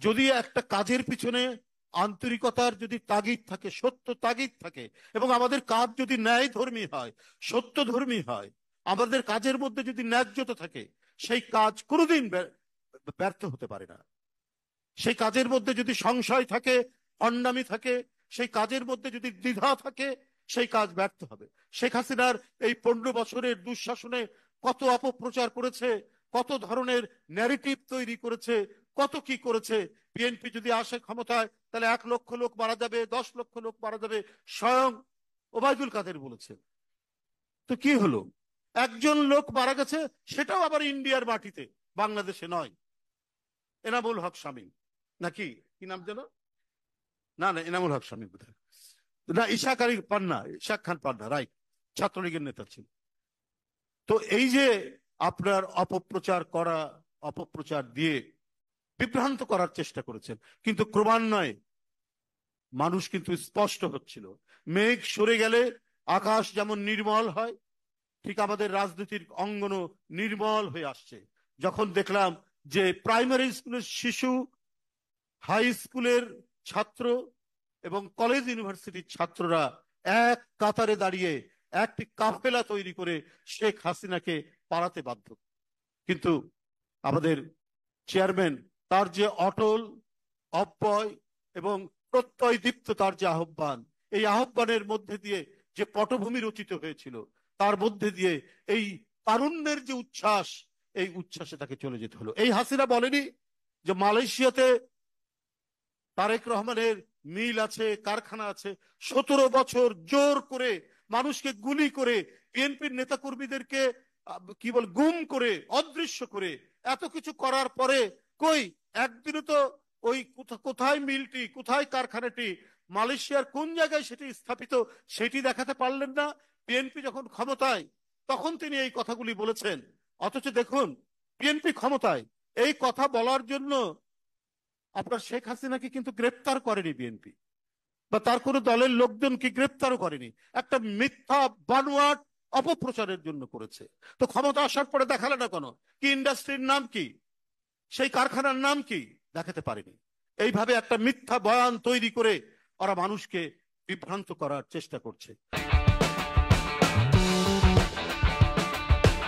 যদি একটা কাজের পিছনে আন্তরিকতার যদি তাগিদ থাকে, সত্য তাগিদ থাকে, এবং আমাদের কাজ যদি ন্যায় ধর্মী হয়, সত্য ধর্মী হয়, আমাদের কাজের মধ্যে যদি ন্যায্যতা থাকে, সেই কাজ কোনোদিন ব্যর্থ হতে পারে না। সেই কাজের মধ্যে যদি সংশয় থাকে, ভণ্ডামি থাকে, সেই কাজের মধ্যে যদি দ্বিধা থাকে, সেই কাজ ব্যর্থ হবে। শেখ হাসিনার এই 15 বছরের দুঃশাসনে কত অপপ্রচার করেছে, কত ধরনের ন্যারেটিভ তৈরি করেছে, কত কি করেছে। বিএনপি যদি আসে ক্ষমতায়, তাহলে 1 লক্ষ লোক মারা যাবে, 10 লক্ষ লোক মারা যাবে, স্বয়ং ওবায়দুল কাদের বলেছে। তো কি হলো? একজন লোক মারা গেছে, সেটাও আবার ইন্ডিয়ার মাটিতে, বাংলাদেশে নয়। এনামুল হক শামীম, নাকি কি নাম যেন, না না এনামুল হক শামীম বোধহয়, না ইশাক আলী পান্না, ইশাক খান পান্না, রাইট, ছাত্রলীগের নেতা ছিল। তো এই যে আপনার অপপ্রচার করা, অপপ্রচার দিয়ে বিভ্রান্ত করার চেষ্টা করেছেন, কিন্তু ক্রমান্বয়ে মানুষ কিন্তু স্পষ্ট হচ্ছিল। মেঘ সরে গেলে আকাশ যেমন নির্মল হয়, ঠিক আমাদের রাজনীতির অঙ্গনও নির্মল হয়ে আসছে। যখন দেখলাম যে প্রাইমারি স্কুলের শিশু, হাই স্কুলের ছাত্র এবং কলেজ ইউনিভার্সিটির ছাত্ররা এক কাতারে দাঁড়িয়ে একটি কাফেলা তৈরি করে শেখ হাসিনাকে পালাতে বাধ্য। কিন্তু আমাদের চেয়ারম্যান, তার যে অটল অব্যয় এবং প্রত্যয় দীপ্ত তার যে আহ্বান, এই আহ্বানের মধ্যে দিয়ে যে পটভূমি রচিত হয়েছিল, তার মধ্যে দিয়ে এই তারুণ্যের যে উচ্ছ্বাস, এই উচ্ছ্বাসে তাকে চলে যেতে হলো। এই হাসিনা বলেনি যে মালয়েশিয়াতে তারেক রহমানের মিল আছে, কারখানা আছে, 17 বছর জোর করে মানুষকে গুলি করে, বিএনপির নেতা কর্মীদেরকে কি বল গুম করে, অদৃশ্য করে, এত কিছু করার পরে কই একদিনও তো ওই কোথায় মিলটি, কোথায় কারখানাটি, মালয়েশিয়ার কোন জায়গায় সেটি স্থাপিত, সেটি দেখাতে পারলেন না। বিএনপি যখন ক্ষমতায়, তখন তিনি এই কথাগুলি বলেছেন। অথচ দেখুন, বিএনপি ক্ষমতায়, এই কথা বলার জন্য আপনার শেখ হাসিনাকে কিন্তু গ্রেপ্তার করেনি বিএনপি, বা তার কোনো দলের লোকজনকে গ্রেপ্তারও করেনি। একটা মিথ্যা বানোয়াট অপপ্রচারের জন্য করেছে। তো ক্ষমতা আসার পরে দেখালে না কেন? কি ইন্ডাস্ট্রির নাম কি, সেই কারখানার নাম কি, দেখাতে পারেনি। এইভাবে একটা মিথ্যা বয়ান তৈরি করে ওরা মানুষকে বিভ্রান্ত করার চেষ্টা করছে।